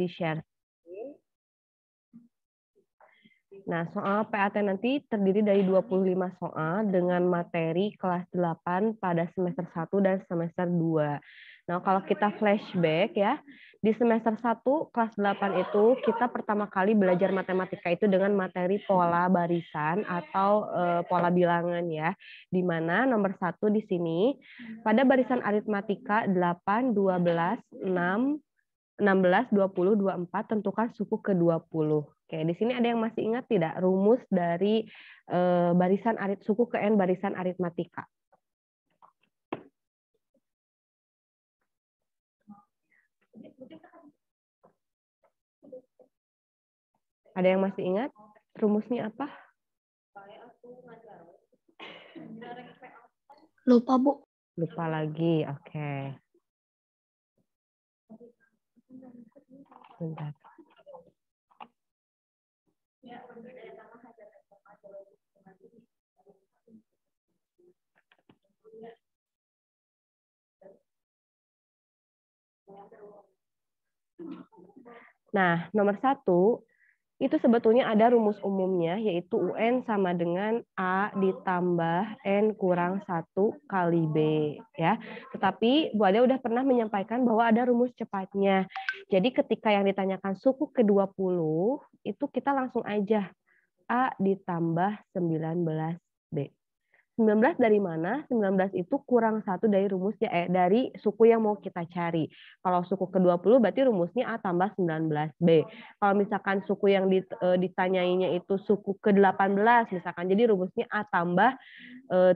di-share. Nah, soal PAT nanti terdiri dari 25 soal dengan materi kelas 8 pada semester 1 dan semester 2. Nah, kalau kita flashback ya, di semester 1 kelas 8 itu kita pertama kali belajar matematika itu dengan materi pola barisan atau pola bilangan ya. Di mana nomor 1 di sini pada barisan aritmatika 8, 12, 6, 16, 20, 24 tentukan suku ke-20. Oke, di sini ada yang masih ingat tidak rumus dari barisan suku ke n barisan aritmatika? Ada yang masih ingat rumusnya apa? Lupa, Bu. Lupa lagi, oke. Bentar. Nah, nomor 1 itu sebetulnya ada rumus umumnya, yaitu UN sama dengan A ditambah N kurang 1 kali B. Ya. Tetapi Bu Ade udah pernah menyampaikan bahwa ada rumus cepatnya. Jadi ketika yang ditanyakan suku ke-20, itu kita langsung aja A ditambah 19B. 19 dari mana? 19 itu kurang 1 dari rumusnya, dari suku yang mau kita cari. Kalau suku ke-20 berarti rumusnya A tambah 19B. Kalau misalkan suku yang ditanyainya itu suku ke-18 misalkan, jadi rumusnya A tambah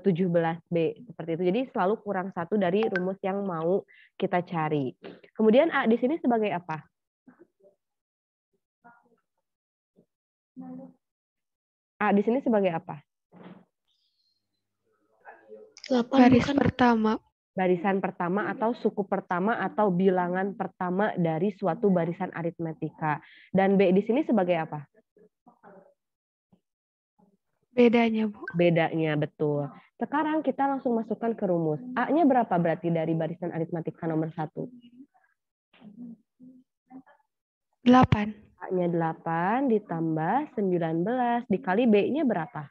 17B. Seperti itu. Jadi selalu kurang 1 dari rumus yang mau kita cari. Kemudian A di sini sebagai apa? A di sini sebagai apa? Baris pertama. Barisan pertama atau suku pertama atau bilangan pertama dari suatu barisan aritmatika. Dan B di sini sebagai apa? Bedanya, Bu. Bedanya, betul. Sekarang kita langsung masukkan ke rumus. A-nya berapa berarti dari barisan aritmatika nomor 1? 8. A-nya 8 ditambah 19 dikali B-nya berapa?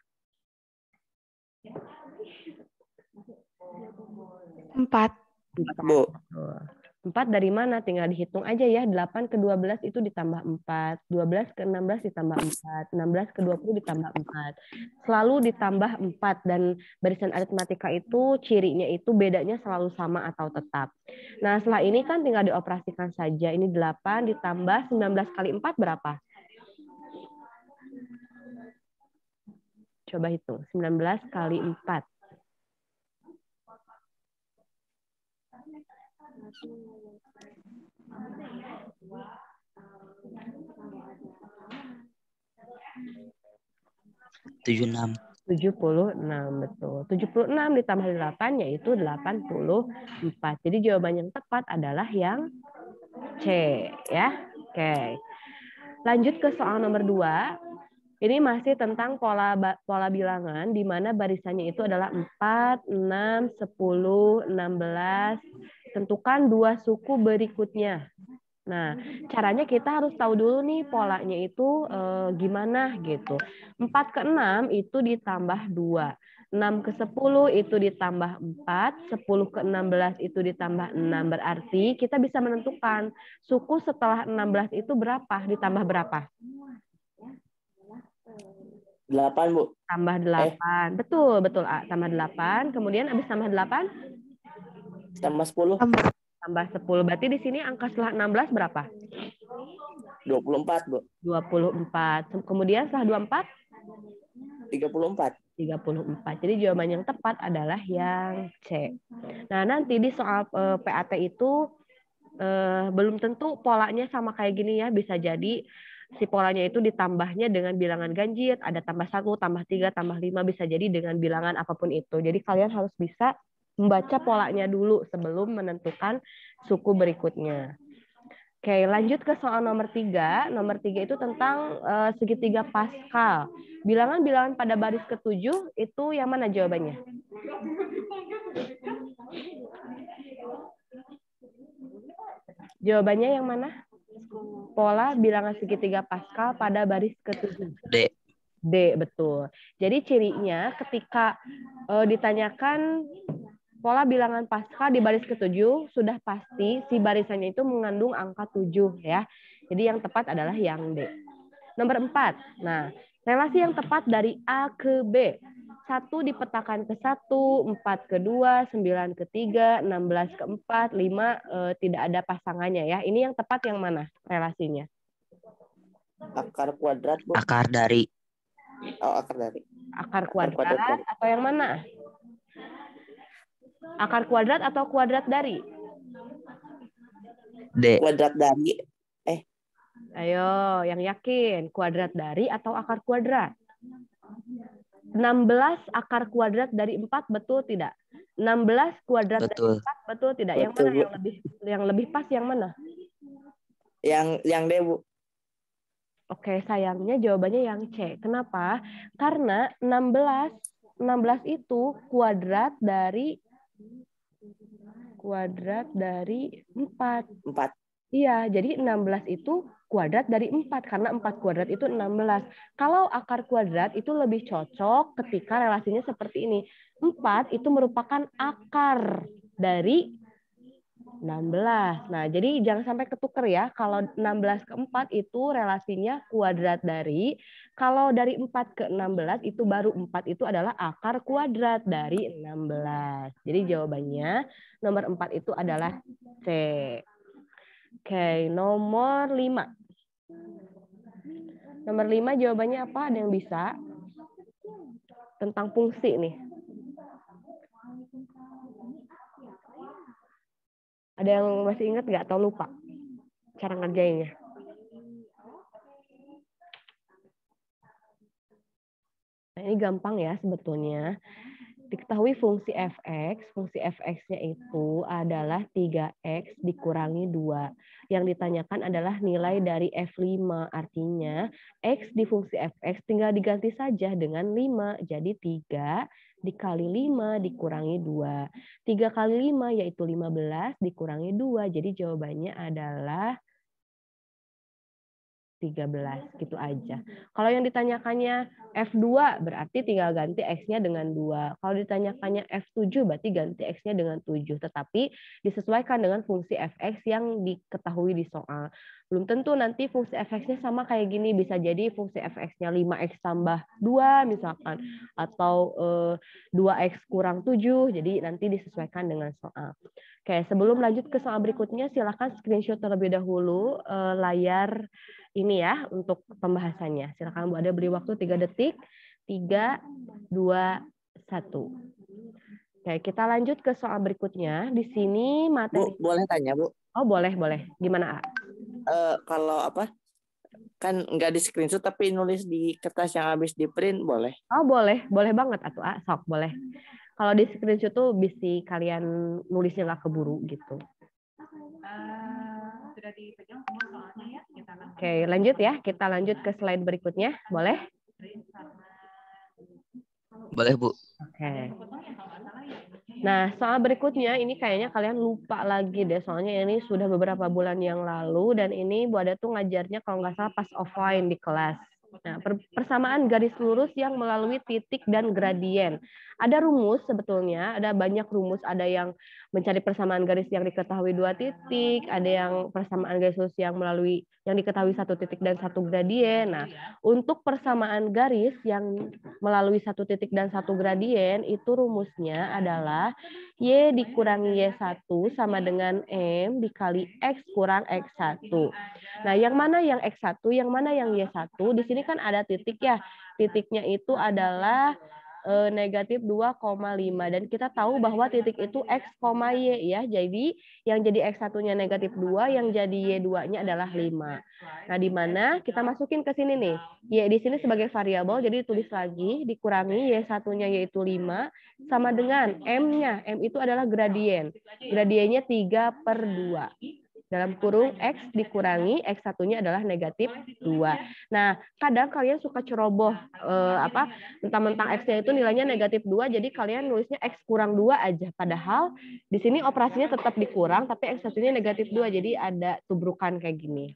4. 4, Bu. 4 dari mana? Tinggal dihitung aja ya. 8 ke 12 itu ditambah 4. 12 ke 16 ditambah 4. 16 ke 20 ditambah 4. Selalu ditambah 4. Dan barisan aritmatika itu cirinya itu bedanya selalu sama atau tetap. Nah setelah ini kan tinggal dioperasikan saja. Ini 8 ditambah 19 kali 4 berapa? Coba hitung. 19 kali 4. 76. 76, betul. 76 ditambah 8 yaitu 84. Jadi jawaban yang tepat adalah yang C, ya. Oke. Lanjut ke soal nomor 2. Ini masih tentang pola bilangan di mana barisannya itu adalah 4, 6, 10, 16. Tentukan 2 suku berikutnya. Nah, caranya kita harus tahu dulu nih polanya itu gimana gitu. 4 ke 6 itu ditambah 2. 6 ke 10 itu ditambah 4. 10 ke 16 itu ditambah 6. Berarti kita bisa menentukan suku setelah 16 itu berapa ditambah berapa? 8, Bu. Tambah 8. Betul, betul. A, tambah 8. Kemudian habis tambah 8? Tambah 10. Tambah 10. Berarti di sini angka setelah 16 berapa? 24, Bu. 24. Kemudian setelah 24? 34. 34. Jadi jawaban yang tepat adalah yang C. Nah, nanti di soal PAT itu belum tentu polanya sama kayak gini ya. Bisa jadi si polanya itu ditambahnya dengan bilangan ganjil, ada tambah 1, tambah 3, tambah 5, bisa jadi dengan bilangan apapun itu. Jadi kalian harus bisa membaca polanya dulu sebelum menentukan suku berikutnya. Oke, lanjut ke soal nomor 3. Nomor 3 itu tentang segitiga Pascal. Bilangan-bilangan pada baris ke-7 itu yang mana jawabannya? Jawabannya yang mana? pola bilangan segitiga Pascal pada baris ke-7? D. D, betul. Jadi cirinya ketika ditanyakan pola bilangan Pascal di baris ke-7, sudah pasti si barisannya itu mengandung angka 7 ya. Jadi yang tepat adalah yang D. Nomor 4. Nah, relasi yang tepat dari A ke B. 1 dipetakan ke 1, 4 ke 2, 9 ke 3, 16 ke 4, 5 tidak ada pasangannya ya. Ini yang tepat yang mana relasinya? Akar kuadrat, Bu. Akar dari. Oh, akar dari. Akar kuadrat atau yang mana? Akar kuadrat atau kuadrat dari? D. Kuadrat dari. Ayo, yang yakin. Kuadrat dari atau akar kuadrat? 16 akar kuadrat dari 4, betul tidak? 16 kuadrat Betul. dari 4, betul tidak? Yang Betul, mana Bu. yang lebih pas yang mana? Yang D, Bu. Oke, sayangnya jawabannya yang C. Kenapa? Karena 16 itu kuadrat dari 4. 4. Iya, jadi 16 itu kuadrat dari 4 karena 4 kuadrat itu 16. Kalau akar kuadrat itu lebih cocok ketika relasinya seperti ini. 4 itu merupakan akar dari 16. Nah, jadi jangan sampai ketuker ya. Kalau 16 ke 4 itu relasinya kuadrat dari. Kalau dari 4 ke 16 itu baru 4 itu adalah akar kuadrat dari 16. Jadi jawabannya nomor 4 itu adalah C. Oke, nomor 5. Nomor 5 jawabannya apa? Ada yang bisa? Tentang fungsi nih. Ada yang masih ingat nggak atau lupa cara ngerjainnya? Nah, ini gampang ya sebetulnya. Diketahui fungsi fx-nya itu adalah 3x dikurangi 2. Yang ditanyakan adalah nilai dari F5. Artinya, x di fungsi fx tinggal diganti saja dengan 5. Jadi 3 dikali 5 dikurangi 2. 3 kali 5 yaitu 15 dikurangi 2. Jadi jawabannya adalah 13, gitu aja. Kalau yang ditanyakannya F2 berarti tinggal ganti X-nya dengan 2. Kalau ditanyakannya F7 berarti ganti X-nya dengan 7. Tetapi disesuaikan dengan fungsi fx yang diketahui di soal. Belum tentu nanti fungsi fx-nya sama kayak gini. Bisa jadi fungsi fx-nya 5x tambah 2 misalkan. Atau 2x kurang 7. Jadi nanti disesuaikan dengan soal. Oke, sebelum lanjut ke soal berikutnya, silakan screenshot terlebih dahulu layar ini ya untuk pembahasannya. Silakan Bu Ade beri waktu 3 detik. 3, 2, 1. Oke, kita lanjut ke soal berikutnya. Di sini materi. Bu, boleh tanya, Bu? Oh, boleh. Gimana, A? Kalau apa? Kan nggak di screenshot tapi nulis di kertas yang habis di print, boleh? Oh, boleh banget atuh, A. Sok, boleh. Kalau di screenshot tuh bisa kalian nulisnya nggak keburu gitu. Sudah dipegang semua soalnya ya. Oke, lanjut ya. Kita lanjut ke slide berikutnya. Boleh? Boleh, Bu. Oke. Nah, soal berikutnya ini kayaknya kalian lupa lagi deh. Soalnya ini sudah beberapa bulan yang lalu dan ini Bu Ada tuh ngajarnya kalau nggak salah pas offline di kelas. Nah, persamaan garis lurus yang melalui titik dan gradien. Ada rumus sebetulnya, ada banyak rumus. Ada yang mencari persamaan garis yang diketahui 2 titik, ada yang persamaan garis lurus yang diketahui 1 titik dan 1 gradien. Nah, untuk persamaan garis yang melalui 1 titik dan 1 gradien, itu rumusnya adalah Y dikurangi Y1 sama dengan M dikali X kurang X1. Nah, yang mana yang X1, yang mana yang Y1? Di sini kan ada titik ya. Titiknya itu adalah negatif 2,5 dan kita tahu bahwa titik itu X, Y ya. Jadi yang jadi X1-nya negatif 2, yang jadi Y2-nya adalah 5. Nah, di mana kita masukin ke sini nih. Y di sini sebagai variabel, jadi tulis lagi dikurangi Y1-nya yaitu 5 sama dengan M-nya. M itu adalah gradien. Gradiennya 3/2. Dalam kurung X dikurangi X1-nya adalah negatif 2. Nah, kadang kalian suka ceroboh mentang-mentang X-nya itu nilainya negatif 2, jadi kalian nulisnya X kurang 2 aja. Padahal di sini operasinya tetap dikurang, tapi X1-nya negatif 2, jadi ada tubrukan kayak gini.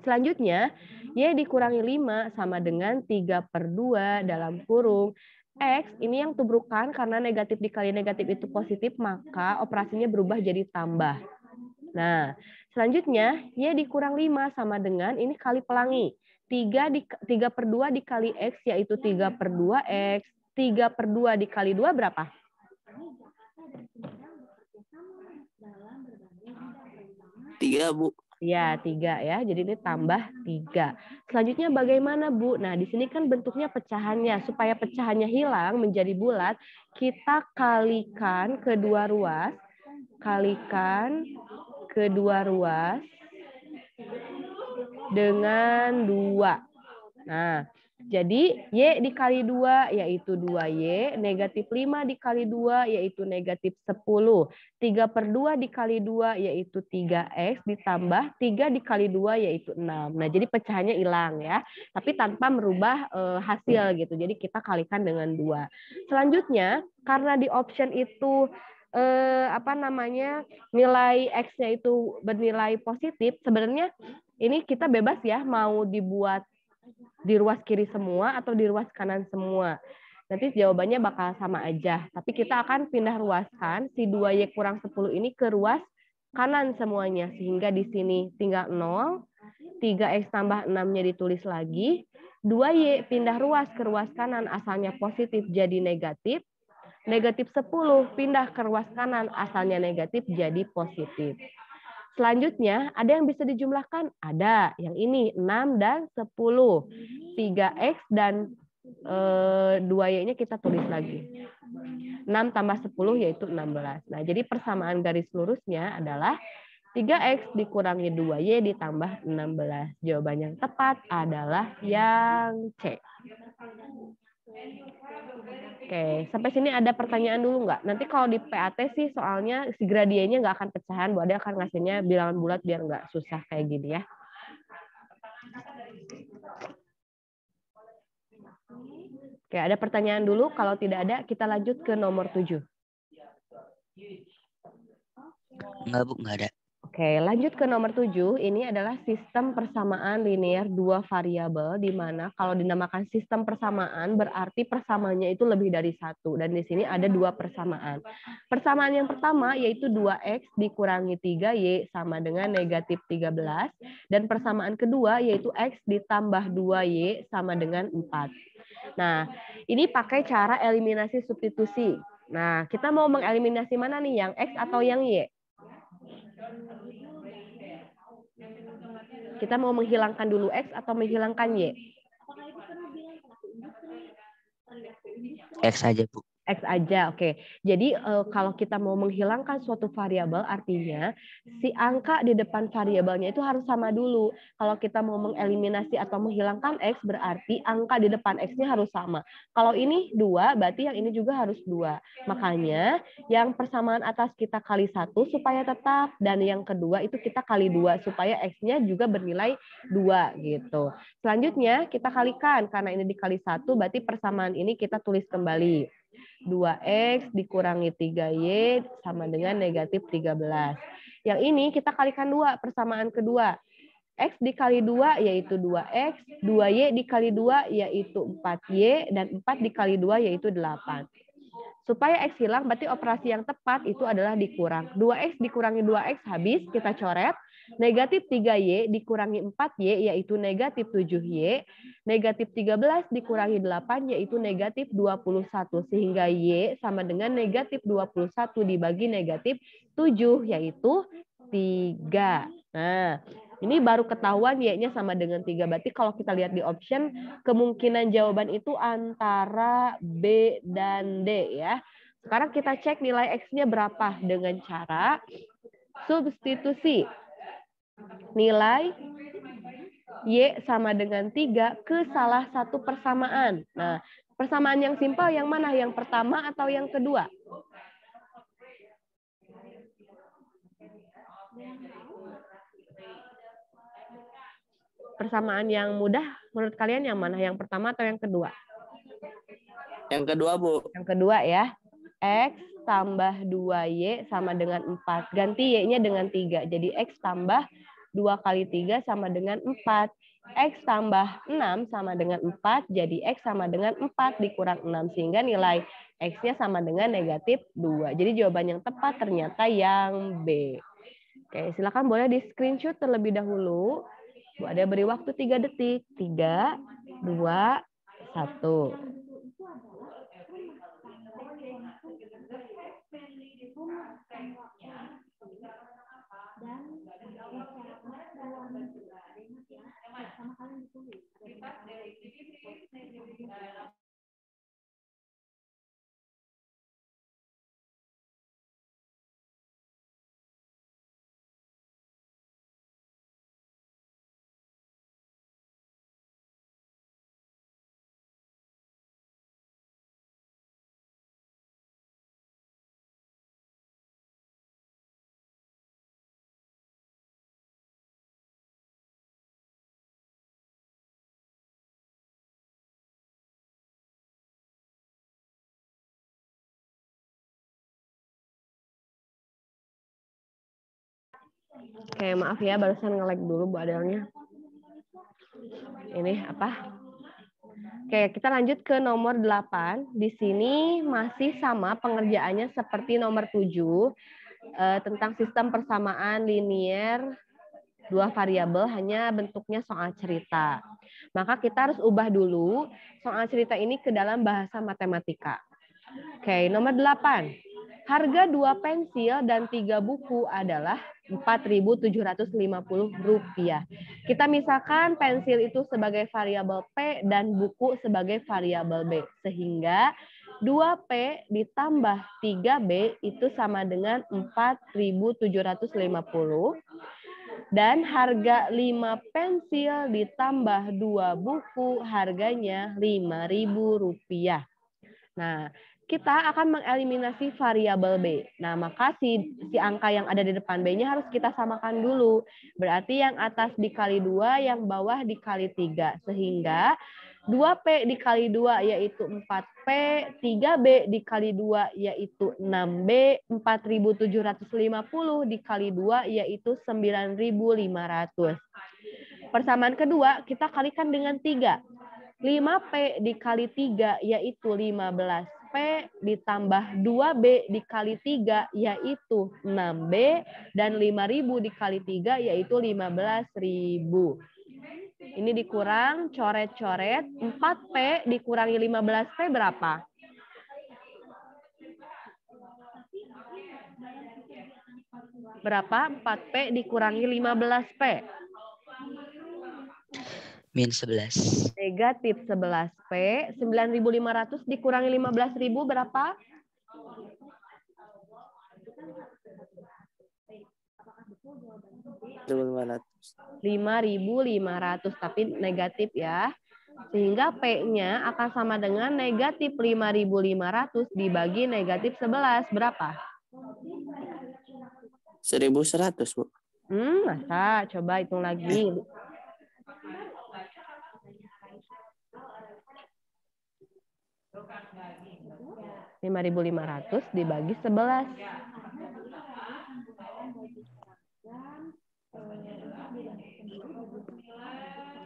Selanjutnya, Y dikurangi 5 sama dengan 3/2 dalam kurung. X ini yang tubrukan karena negatif dikali negatif itu positif, maka operasinya berubah jadi tambah. Nah, selanjutnya Y dikurang 5 sama dengan ini kali pelangi. 3/2 dikali X yaitu 3/2X. 3/2 dikali 2 berapa? 3, Bu. Ya, 3 ya. Jadi ini tambah 3. Selanjutnya bagaimana, Bu? Nah, di sini kan bentuknya pecahannya. Supaya pecahannya hilang menjadi bulat, kita kalikan kedua ruas. Kalikan kedua ruas dengan 2. Nah, jadi Y dikali 2 yaitu 2Y, negatif 5 dikali 2 yaitu negatif 10. 3/2 dikali 2 yaitu 3X ditambah 3 dikali 2 yaitu 6. Nah, jadi pecahannya hilang ya, tapi tanpa merubah hasil gitu. Jadi kita kalikan dengan 2. Selanjutnya, karena di option itu nilai X-nya itu bernilai positif, sebenarnya ini kita bebas ya mau dibuat di ruas kiri semua atau di ruas kanan semua. Nanti jawabannya bakal sama aja. Tapi kita akan pindah ruaskan si 2Y kurang 10 ini ke ruas kanan semuanya. Sehingga di sini tinggal 0. 3X tambah 6-nya ditulis lagi. 2Y pindah ruas ke ruas kanan asalnya positif jadi negatif. Negatif 10 pindah ke ruas kanan asalnya negatif jadi positif. Selanjutnya, ada yang bisa dijumlahkan? Ada. Yang ini 6 dan 10. 3X dan 2Y-nya kita tulis lagi. 6 tambah 10 yaitu 16. Nah, jadi persamaan garis lurusnya adalah 3X dikurangi 2Y ditambah 16. Jawaban yang tepat adalah yang C. Oke, sampai sini ada pertanyaan dulu nggak? Nanti kalau di PAT sih soalnya si gradiennya nggak akan pecahan, Bu Ade akan ngasihnya bilangan bulat biar nggak susah kayak gini ya. Oke, ada pertanyaan dulu. Kalau tidak ada, kita lanjut ke nomor 7. Enggak, Bu, enggak ada. Oke, lanjut ke nomor 7. Ini adalah sistem persamaan linear dua variabel, di mana kalau dinamakan sistem persamaan berarti persamaannya itu lebih dari 1. Dan di sini ada 2 persamaan. Persamaan yang pertama yaitu 2X dikurangi 3Y sama dengan negatif 13. Dan persamaan kedua yaitu X ditambah 2Y sama dengan 4. Nah, ini pakai cara eliminasi substitusi. Nah, kita mau mengeliminasi mana nih, yang X atau yang Y? Kita mau menghilangkan dulu X atau menghilangkan Y? X aja, Bu. X aja, oke. Jadi kalau kita mau menghilangkan suatu variabel, artinya si angka di depan variabelnya itu harus sama dulu. Kalau kita mau mengeliminasi atau menghilangkan X, berarti angka di depan X-nya harus sama. Kalau ini 2, berarti yang ini juga harus 2. Makanya yang persamaan atas kita kali 1 supaya tetap, dan yang kedua itu kita kali 2 supaya X-nya juga bernilai 2 gitu. Selanjutnya kita kalikan, karena ini dikali 1, berarti persamaan ini kita tulis kembali. 2X dikurangi 3Y sama dengan negatif 13. Yang ini kita kalikan 2, persamaan kedua. X dikali 2 yaitu 2X, 2Y dikali 2 yaitu 4Y, dan 4 dikali 2 yaitu 8. Supaya X hilang, berarti operasi yang tepat itu adalah dikurang. 2X dikurangi 2X habis, kita coret. Negatif 3Y dikurangi 4Y yaitu negatif 7Y. Negatif 13 dikurangi 8 yaitu negatif 21. Sehingga Y sama dengan negatif 21 dibagi negatif 7 yaitu 3. Nah, ini baru ketahuan Y-nya sama dengan 3. Berarti kalau kita lihat di option, kemungkinan jawaban itu antara B dan D ya. Sekarang kita cek nilai X-nya berapa dengan cara substitusi. Nilai Y sama dengan 3 ke salah satu persamaan. Nah, persamaan yang simpel yang mana? Yang pertama atau yang kedua? Persamaan yang mudah menurut kalian yang mana? Yang pertama atau yang kedua? Yang kedua, Bu. Yang kedua ya. X tambah 2Y sama dengan 4. Ganti Y-nya dengan 3. Jadi X tambah 2 kali 3 sama dengan 4. X tambah 6 sama dengan 4, jadi X sama dengan 4 dikurang 6. Sehingga nilai X-nya sama dengan negatif 2. Jadi jawaban yang tepat ternyata yang B. Oke, silakan boleh di screenshot terlebih dahulu. Bu Ade beri waktu 3 detik. 3, 2, 1. Oke, maaf ya, barusan nge-lag dulu Bu Adelnya. Ini apa? Oke, kita lanjut ke nomor 8. Di sini masih sama pengerjaannya seperti nomor 7, tentang sistem persamaan linier 2 variabel, hanya bentuknya soal cerita. Maka kita harus ubah dulu soal cerita ini ke dalam bahasa matematika. Oke, nomor 8. Harga 2 pensil dan 3 buku adalah Rp4.750. Kita misalkan pensil itu sebagai variabel P dan buku sebagai variabel B. Sehingga 2P ditambah 3B itu sama dengan 4.750. Dan harga 5 pensil ditambah 2 buku harganya Rp5.000. Nah, kita akan mengeliminasi variabel B. Nah, maka si angka yang ada di depan B-nya harus kita samakan dulu. Berarti yang atas dikali 2, yang bawah dikali 3. Sehingga 2P dikali 2 yaitu 4P, 3B dikali 2 yaitu 6B, 4.750 dikali 2 yaitu 9.500. Persamaan kedua kita kalikan dengan 3. 5P dikali 3 yaitu 15P ditambah 2B dikali 3 yaitu 6B dan 5.000 dikali 3 yaitu 15.000. Ini dikurang, coret-coret, 4P dikurangi 15P berapa? Berapa 4P dikurangi 15P? Min 11. Negatif 11P. 9.500 dikurangi 15.000 berapa? 5.500, tapi negatif ya. Sehingga P-nya akan sama dengan negatif 5.500 dibagi negatif 11. Berapa? 1.100, Bu. Masa? Coba hitung lagi. Rp5.500 dibagi 11.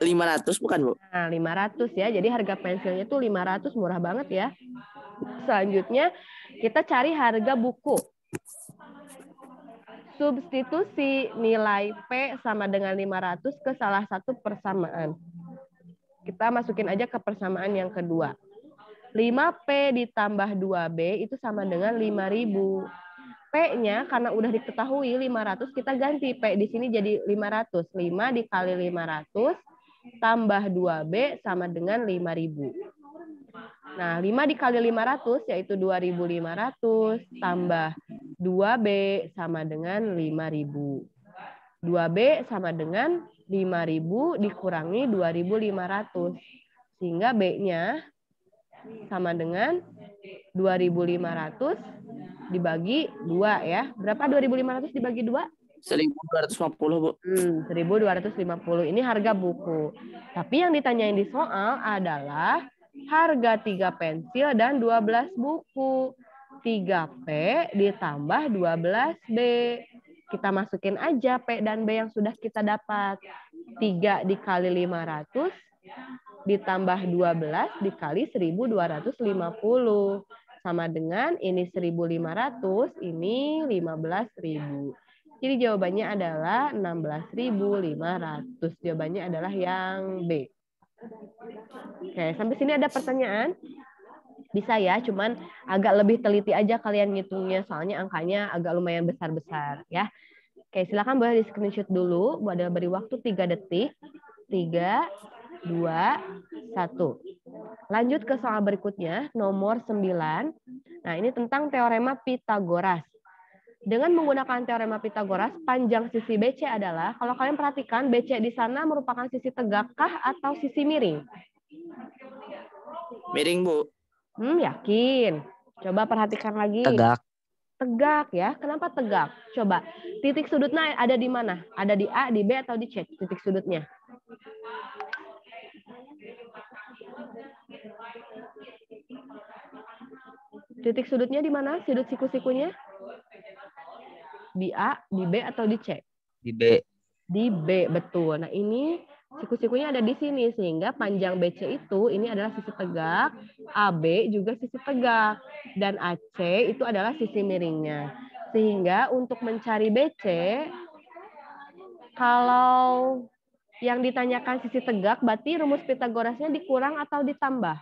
500 bukan, Bu? Nah, 500 ya. Jadi harga pensilnya tuh 500, murah banget ya. Selanjutnya kita cari harga buku. Substitusi nilai P sama dengan 500 ke salah satu persamaan. Kita masukin aja ke persamaan yang kedua. 5P ditambah 2B itu sama dengan 5.000. P-nya karena udah diketahui 500, kita ganti P di sini jadi 500. 5 dikali 500 tambah 2B sama dengan 5.000. Nah, 5 dikali 500 yaitu 2.500 tambah 2B sama dengan 5.000. 2B sama dengan 5.000 dikurangi 2.500. Sehingga B-nya sama dengan 2.500 dibagi 2 ya. Berapa 2.500 dibagi 2? 1.250, Bu. 1.250. Ini harga buku. Tapi yang ditanyain di soal adalah harga 3 pensil dan 12 buku. 3P ditambah 12B. Kita masukin aja P dan B yang sudah kita dapat. 3 dikali 500 ditambah 12 dikali 1250. Sama dengan ini 1500, ini 15.000. Jadi jawabannya adalah 16.500. Jawabannya adalah yang B. Oke, sampai sini ada pertanyaan? Bisa ya, cuman agak lebih teliti aja kalian ngitungnya, soalnya angkanya agak lumayan besar-besar ya. Oke, silakan boleh di screenshot dulu. Ada beri waktu 3 detik. 3, 2, 1. Lanjut ke soal berikutnya, nomor 9. Nah, ini tentang teorema Pitagoras. Dengan menggunakan teorema Pitagoras, panjang sisi BC adalah, kalau kalian perhatikan, BC di sana merupakan sisi tegakkah atau sisi miring? Miring, Bu. Yakin. Coba perhatikan lagi. Tegak. Tegak ya. Kenapa tegak? Coba. Titik sudutnya ada di mana? Ada di A, di B, atau di C? Titik sudutnya. Titik sudutnya di mana? Sudut siku-sikunya? Di A, di B, atau di C? Di B. Di B, betul. Nah, ini siku-sikunya ada di sini, sehingga panjang BC itu ini adalah sisi tegak, AB juga sisi tegak, dan AC itu adalah sisi miringnya. Sehingga untuk mencari BC, kalau yang ditanyakan sisi tegak, berarti rumus Pitagorasnya dikurang atau ditambah?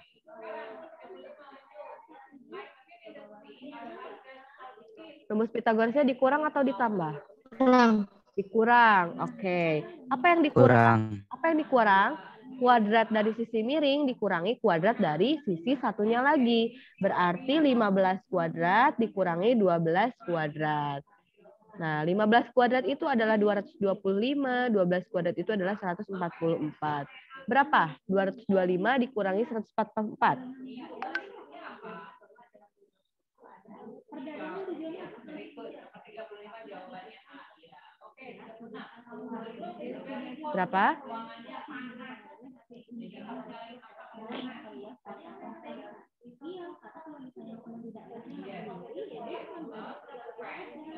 Rumus Pitagorasnya dikurang atau ditambah? Kurang. Dikurang. Oke. Apa yang dikurang? Kurang. Apa yang dikurang? Kuadrat dari sisi miring dikurangi kuadrat dari sisi satunya lagi. Berarti 15 kuadrat dikurangi 12 kuadrat. Nah, 15 kuadrat itu adalah 225, 12 kuadrat itu adalah 144. Berapa? 225 dikurangi 144. Berapa?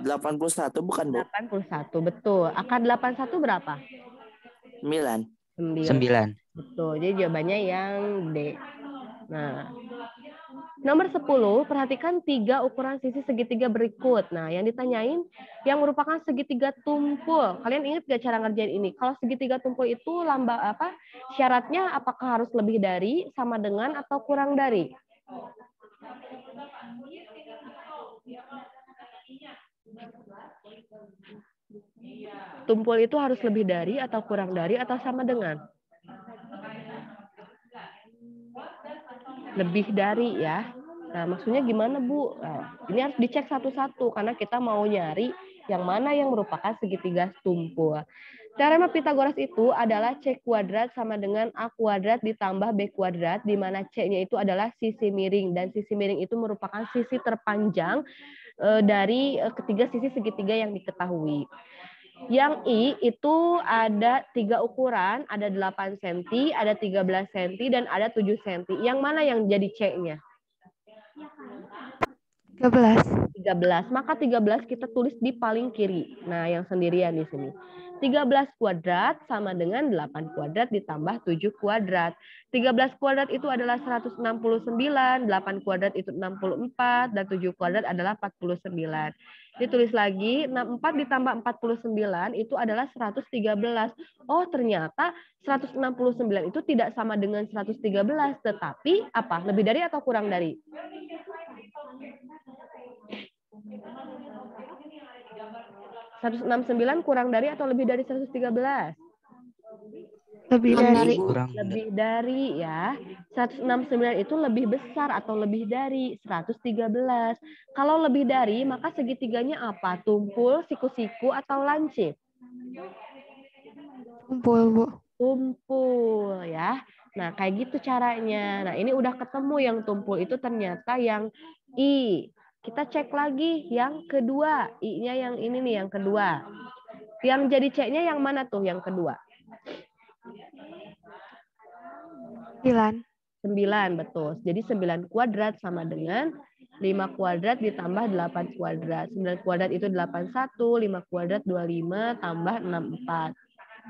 $81 bukan, Bu? 81, betul. Akar 81 berapa? 9. 9. Betul. Jadi jawabannya yang D. Nah, nomor 10, perhatikan 3 ukuran sisi segitiga berikut. Nah, yang ditanyain yang merupakan segitiga tumpul. Kalian ingat gak cara ngerjain ini? Kalau segitiga tumpul itu syaratnya apakah harus lebih dari, sama dengan, atau kurang dari? Tumpul itu harus lebih dari, atau kurang dari, atau sama dengan? Lebih dari ya. Nah, maksudnya gimana, Bu? Nah, ini harus dicek satu-satu karena kita mau nyari yang mana yang merupakan segitiga tumpul. Teorema Pitagoras itu adalah C kuadrat sama dengan A kuadrat ditambah B kuadrat, di mana C-nya itu adalah sisi miring, dan sisi miring itu merupakan sisi terpanjang dari ketiga sisi segitiga yang diketahui. Yang I itu ada 3 ukuran, ada 8 cm, ada 13 cm, dan ada 7 cm. Yang mana yang jadi C-nya? 13. 13. Maka 13 kita tulis di paling kiri. Nah, yang sendirian di sini. 13 kuadrat sama dengan 8 kuadrat ditambah 7 kuadrat. 13 kuadrat itu adalah 169, 8 kuadrat itu 64, dan 7 kuadrat adalah 49. Ditulis lagi, 64 ditambah 49 itu adalah 113. Oh, ternyata 169 itu tidak sama dengan 113, tetapi apa? Lebih dari atau kurang dari? (169) kurang dari atau lebih dari 113? Lebih dari. Kurang. Lebih dari ya. 169 itu lebih besar atau lebih dari 113. Kalau lebih dari, maka segitiganya apa? Tumpul, siku-siku, atau lancip? Tumpul, Bu. Tumpul ya. Nah, kayak gitu caranya. Nah, ini udah ketemu yang tumpul itu ternyata yang I. Kita cek lagi yang kedua. I-nya yang ini nih, yang kedua. Yang jadi C-nya yang mana tuh yang kedua? 9. 9, betul. Jadi 9 kuadrat sama dengan 5 kuadrat ditambah 8 kuadrat. 9 kuadrat itu 81, 5 kuadrat 25 tambah 64.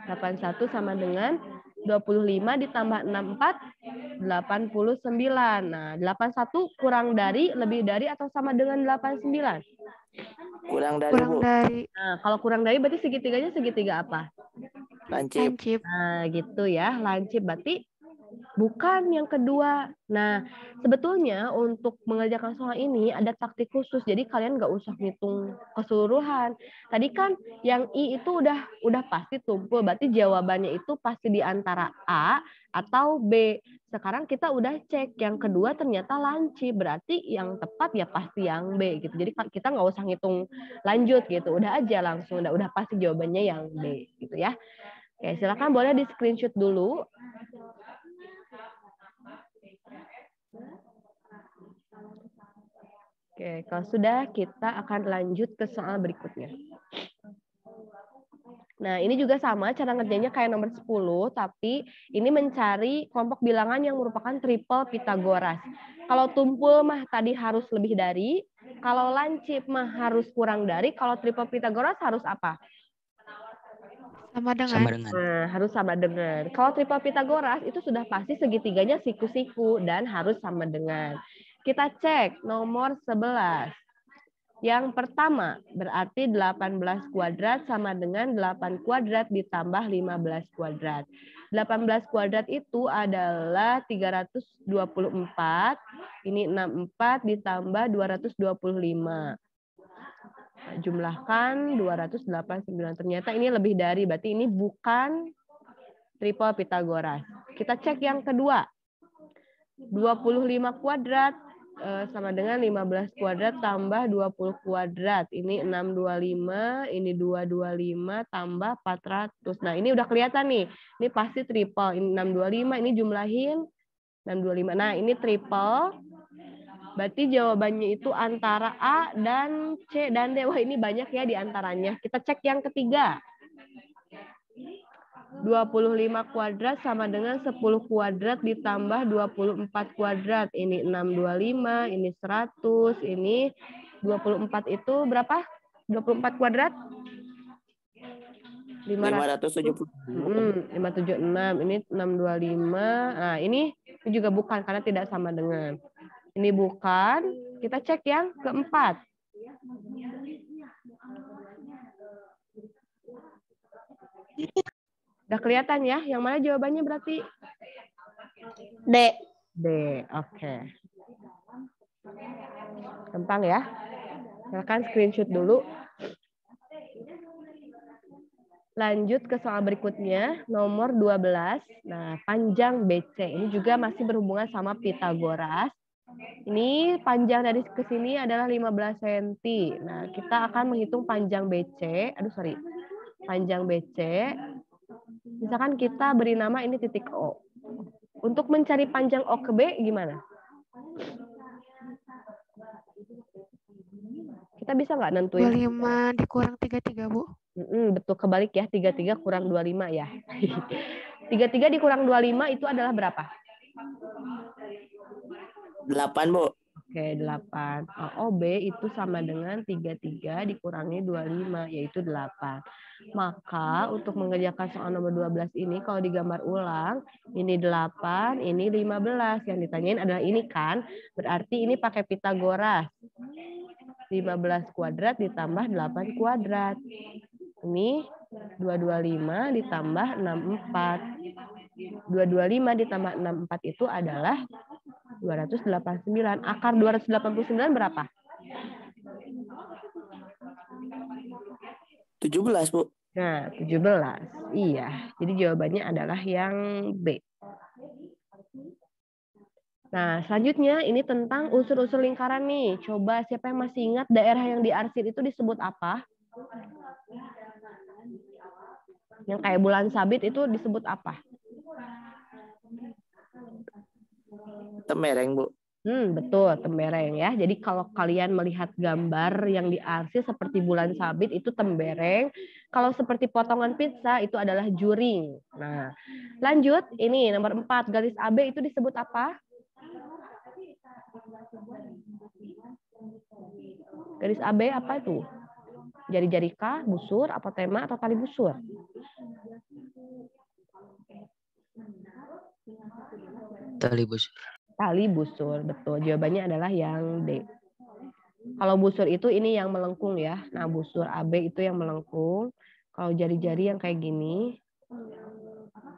81 sama dengan 25 ditambah 64, 89. Nah, 81 kurang dari, lebih dari, atau sama dengan 89? Kurang dari, Kurang Bu. dari. Nah, kalau kurang dari berarti segitiganya segitiga apa? Lancip. Lancip. Nah, gitu ya, lancip berarti bukan yang kedua. Nah, sebetulnya untuk mengerjakan soal ini ada taktik khusus. Jadi kalian nggak usah ngitung keseluruhan. Tadi kan yang I itu udah pasti tumpul. Berarti jawabannya itu pasti di antara A atau B. Sekarang kita udah cek yang kedua ternyata lancip. Berarti yang tepat ya pasti yang B gitu. Jadi kita nggak usah ngitung lanjut gitu. Udah aja langsung udah pasti jawabannya yang B gitu ya. Oke, silakan boleh di screenshot dulu. Oke, kalau sudah kita akan lanjut ke soal berikutnya. Nah, ini juga sama cara ngerjainnya kayak nomor 10, tapi ini mencari kelompok bilangan yang merupakan triple Pitagoras. Kalau tumpul mah tadi harus lebih dari, kalau lancip mah harus kurang dari, kalau triple Pitagoras harus apa? Sama dengan. Sama dengan. Nah, harus sama dengan. Kalau triple Pitagoras itu sudah pasti segitiganya siku-siku dan harus sama dengan. Kita cek nomor 11. Yang pertama, berarti 18 kuadrat sama dengan 8 kuadrat ditambah 15 kuadrat. 18 kuadrat itu adalah 324, ini 64 ditambah 225. Nah, jumlahkan 289. Ternyata ini lebih dari, berarti ini bukan triple Pitagoras. Kita cek yang kedua. 25 kuadrat sama dengan 15 kuadrat tambah 20 kuadrat. Ini 625, ini 225 tambah 400. Nah, ini udah kelihatan nih. Ini pasti triple. Ini 625, ini jumlahin 625. Nah, ini triple. Berarti jawabannya itu antara A dan C dan D. Wah, ini banyak ya di antaranya. Kita cek yang ketiga. 25 kuadrat sama dengan 10 kuadrat ditambah 24 kuadrat. Ini 625, ini 100, ini 24 itu berapa? 24 kuadrat? 576. 576, ini 625. Nah, ini juga bukan karena tidak sama dengan. Ini bukan. Kita cek yang keempat. Udah kelihatan ya? Yang mana jawabannya berarti? D. D. Oke. Gampang ya. Silakan screenshot dulu. Lanjut ke soal berikutnya, nomor 12. Nah, panjang BC. Ini juga masih berhubungan sama Pitagoras. Ini panjang dari ke sini adalah 15 cm. Nah, kita akan menghitung panjang BC. Panjang BC. Misalkan kita beri nama ini titik O. Untuk mencari panjang O ke B gimana? Kita bisa nggak nentuin? 25 dikurang 33, Bu. Betul, kebalik ya. 33 kurang 25 ya. 33 dikurang 25 itu adalah berapa? 8, Bu. Oke, 8. OB itu sama dengan 33 dikurangi 25, yaitu 8. Maka untuk mengerjakan soal nomor 12 ini, kalau digambar ulang, ini 8, ini 15. Yang ditanyain adalah ini kan, berarti ini pakai Pitagoras. 15 kuadrat ditambah 8 kuadrat. Ini 225 ditambah 64. 225 ditambah 64 itu adalah 289. Akar 289 berapa? 17, Bu. Nah, 17. Iya. Jadi jawabannya adalah yang B. Nah, selanjutnya ini tentang unsur-unsur lingkaran nih. Coba siapa yang masih ingat daerah yang diarsir itu disebut apa? Yang kayak bulan sabit itu disebut apa? Tembereng, Bu. Betul, tembereng ya. Jadi kalau kalian melihat gambar yang diarsir seperti bulan sabit itu tembereng. Kalau seperti potongan pizza itu adalah juring. Nah, lanjut. Ini nomor 4, garis AB itu disebut apa? Garis AB apa itu? Jari-jari kah, busur, apotema, atau tali busur? Tali busur. Tali busur, betul. Jawabannya adalah yang D. Kalau busur itu ini yang melengkung ya. Nah, busur AB itu yang melengkung. Kalau jari-jari yang kayak gini.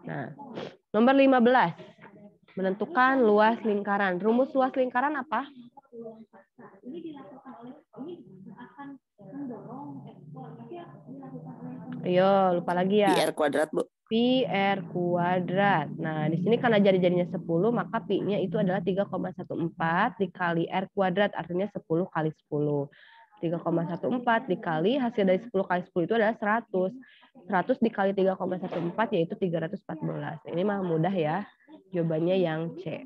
Nah, nomor 15. Menentukan luas lingkaran. Rumus luas lingkaran apa? Ayo, lupa lagi ya. Pi R kuadrat, Bu. Pi R kuadrat. Nah, di sini karena jari-jarinya 10, maka pi-nya itu adalah 3,14 dikali R kuadrat, artinya 10 kali 10. 3,14 dikali hasil dari 10 kali 10 itu adalah 100. 100 dikali 3,14 yaitu 314. Ini mah mudah ya. Jawabannya yang C.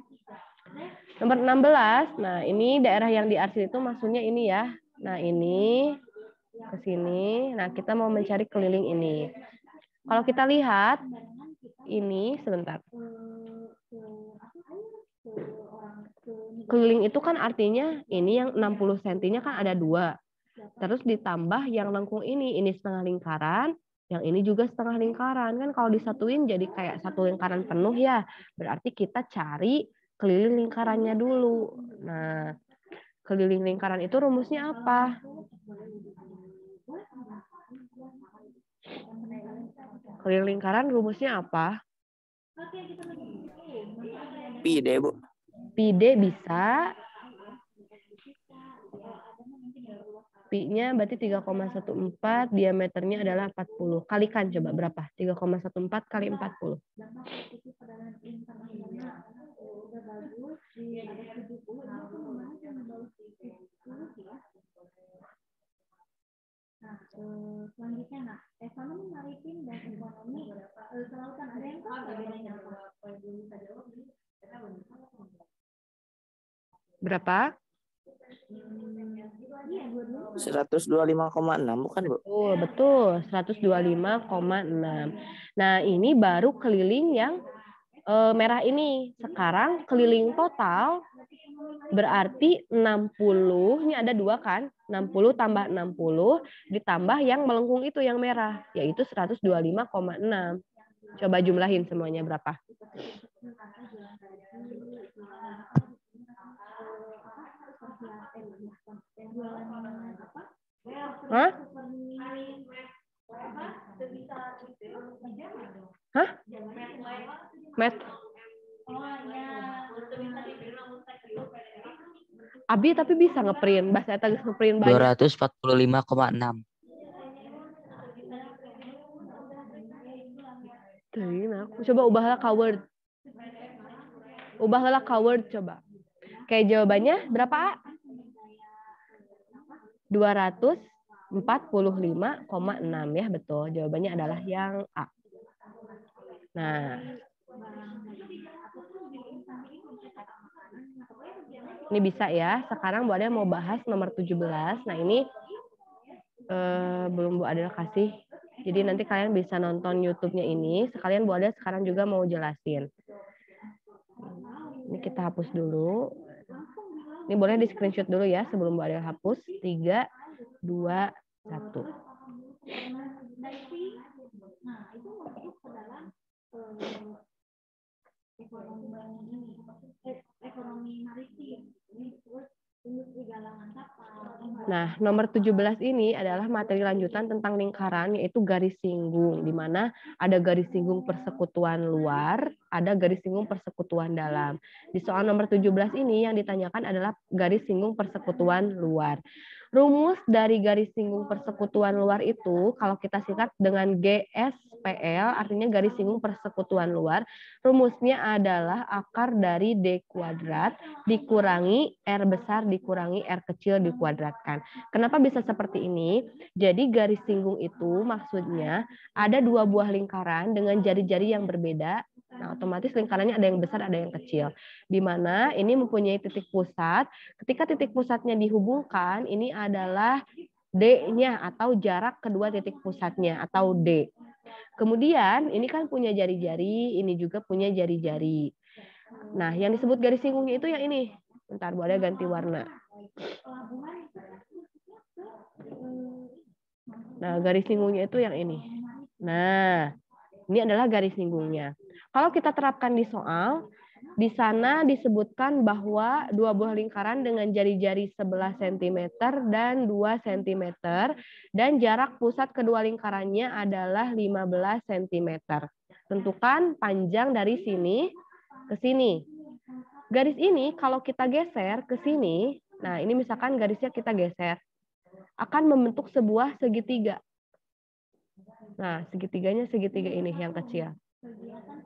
Nomor 16. Nah, ini daerah yang diarsir itu maksudnya ini ya. Nah, ini ke sini. Nah, kita mau mencari keliling ini. Kalau kita lihat, ini sebentar. Keliling itu kan artinya ini yang 60 cm-nya kan ada 2. Terus ditambah yang lengkung ini setengah lingkaran, yang ini juga setengah lingkaran. Kan kalau disatuin jadi kayak satu lingkaran penuh ya. Berarti kita cari keliling lingkarannya dulu. Nah, keliling lingkaran itu rumusnya apa? Keliling lingkaran rumusnya apa? Pi D, Bu. Pi D bisa. Pi-nya berarti 3,14, diameternya adalah 40. Kalikan coba berapa? 3,14 kali 40. Nah, selanjutnya, ekonomi maritim dan ekonomi kelautan ada yang tahu nggak bedanya apa? Berapa? 125,6 bukan, Bu? Betul, 125,6. Nah, ini baru keliling yang merah ini. Sekarang keliling total berarti 60, ini ada 2 kan? 60 tambah 60 ditambah yang melengkung itu yang merah, yaitu 125,6. Coba jumlahin semuanya berapa? Hah? Hah? Abi tapi bisa ngeprint, bahasa eta geus ngeprint banyak. 245,6. Coba ubahlah ka Word. Ubahlah ka Word coba. Kayak jawabannya berapa, A? 245,6 ya, betul. Jawabannya adalah yang A. Nah, ini bisa ya. Sekarang Bu Adel mau bahas nomor 17. Nah, ini belum Bu Adel kasih. Jadi nanti kalian bisa nonton YouTube-nya ini. Sekalian Bu Adel sekarang juga mau jelasin. Ini kita hapus dulu. Ini boleh di screenshot dulu ya sebelum Bu Adel hapus. 3, 2, 1. Nah, itu masuk ke dalam ekonomi maritim. Industri galangan kapal. Nah, nomor 17 ini adalah materi lanjutan tentang lingkaran, yaitu garis singgung, di mana ada garis singgung persekutuan luar, ada garis singgung persekutuan dalam. Di soal nomor 17 ini yang ditanyakan adalah garis singgung persekutuan luar. Rumus dari garis singgung persekutuan luar itu, kalau kita singkat dengan GSPL, artinya garis singgung persekutuan luar, rumusnya adalah akar dari D kuadrat dikurangi R besar dikurangi R kecil dikuadratkan. Kenapa bisa seperti ini? Jadi garis singgung itu maksudnya ada 2 buah lingkaran dengan jari-jari yang berbeda. Nah, otomatis lingkarannya ada yang besar, ada yang kecil. Di mana ini mempunyai titik pusat. Ketika titik pusatnya dihubungkan, ini adalah D-nya atau jarak kedua titik pusatnya atau D. Kemudian ini kan punya jari-jari, ini juga punya jari-jari. Nah, yang disebut garis singgungnya itu yang ini. Bentar, Bu Adel ganti warna. pelabuhan itu kan masuknya ke Nah, garis singgungnya itu yang ini. Nah, ini adalah garis singgungnya. Kalau kita terapkan di soal, di sana disebutkan bahwa dua buah lingkaran dengan jari-jari 11 cm dan 2 cm dan jarak pusat kedua lingkarannya adalah 15 cm. Tentukan panjang dari sini ke sini. Garis ini kalau kita geser ke sini, nah ini misalkan garisnya kita geser, akan membentuk sebuah segitiga. Nah, segitiganya segitiga ini yang kecil. kegiatan